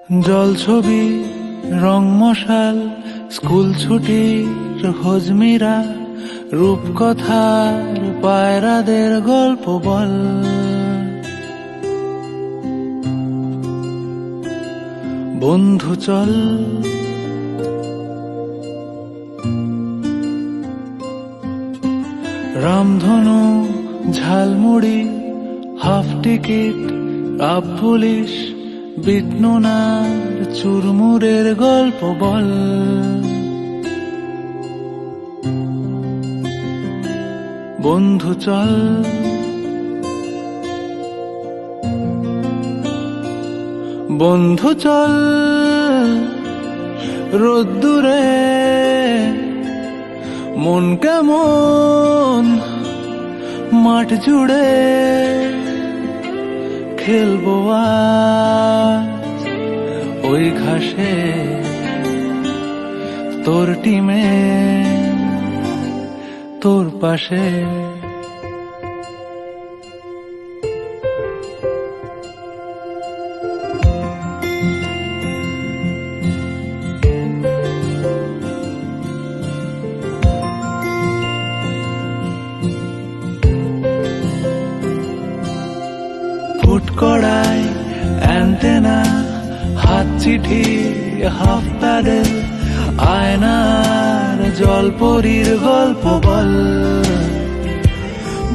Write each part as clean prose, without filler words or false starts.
জল ছবি রং মশাল স্কুল ছুটির হজমিরা রূপকথার পায়রাদের গল্প বল। বন্ধু চল রামধনু jhalmuri half ticket up police বিটনুনার চুরমুরের গল্প বল। বন্ধু চল বন্ধু চল রোদ্দুরে মন কেমন মাঠ জুড়ে খেলবো আজ ওই ঘাসে তোর টিমে তোর পাশে। ফুটকড়াই অ্যান্টেনা হাত চিঠি হাফ প্যাডেল আয়নার জলপরীর গল্প বল।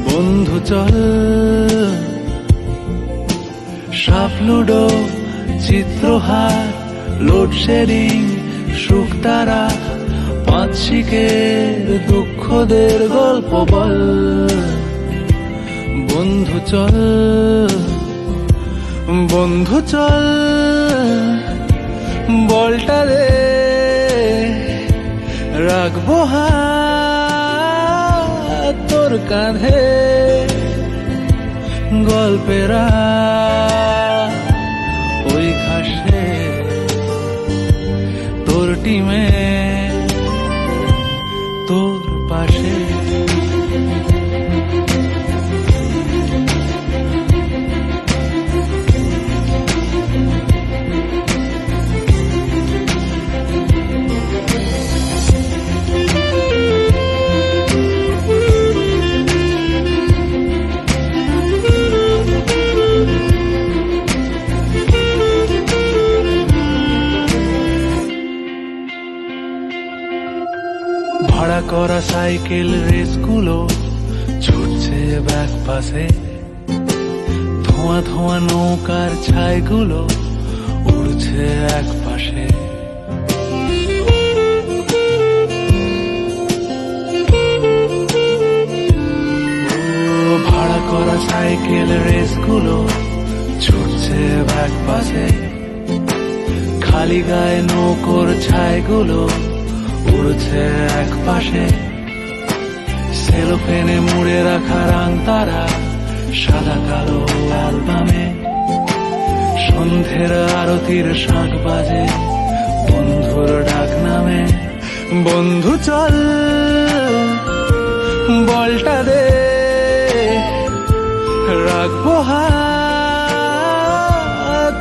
বন্ধু চল সাপ লুডো চিত্রহার লোডশেডিং শুকতারা পাঁচ শিকের দুঃখদের গল্প বল। বন্ধু চল বন্ধু চল বলটা দে রাখবো হাত তোর কাঁধে গল্পেরা ওই ঘাসে তোর টিমে তোর পাশে। ভাড়া করা সাইকেল রেসগুলো ছুটছে ব্যাক পাশে, ধোঁয়া ধোঁয়া নৌকার ছাইগুলো উড়ছে এক পাশে। ভাড়া করা সাইকেল রেসগুলো ছুটছে ব্যাক পাশে, খালি গায়ে নৌকোর ছাইগুলো উড়ছে এক পাশে। সেলোফেনে মুড়ে রাখা রাং তারা সাদা কালো অ্যালবামে, সন্ধ্যের আরতির শাঁখ বাজে বন্ধুর ডাক নামে। বন্ধু চল বলটা দে রাখবো হাত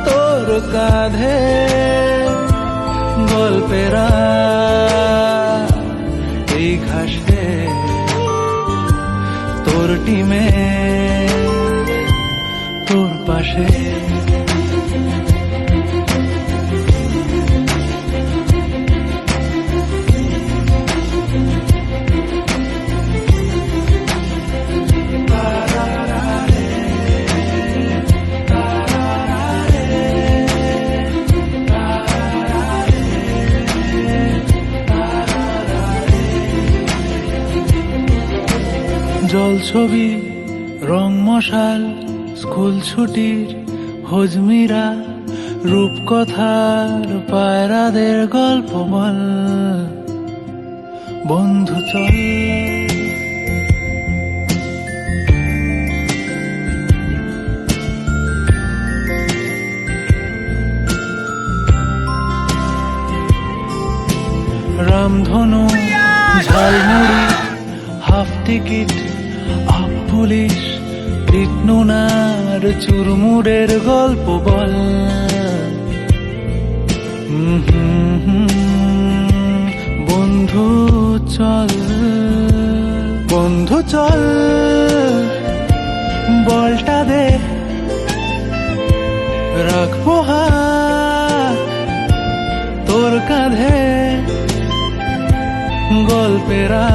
তোর কাঁধে গল্পেরা এই ঘাসে তোর টিমে তোর পাশে। জল ছবি রং মশাল স্কুল ছুটির হজমিরা রূপকথার পায়রাদের গল্প বল। বন্ধু চল রামধনু jhalmuri half ticket up police বিটনুনার চুরমুরের গল্প বল। বন্ধু চল, বন্ধু চল, বলটা দে, রাখবো হাত তোর কাঁধে, গল্পেরা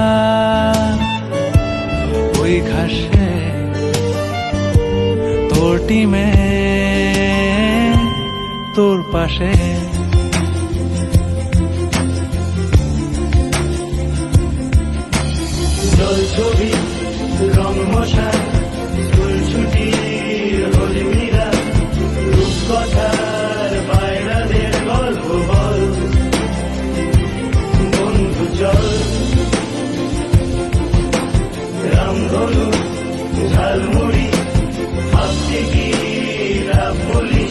ওই ঘাসে তোর টিমে তোর পাশে। জল ছবি রং মশা স্কুল ছুটির হলিমিরা রূপকথার বাইরাদের গল্প বল, বন্ধু চল, রামধনু jhalmuri half ticket half police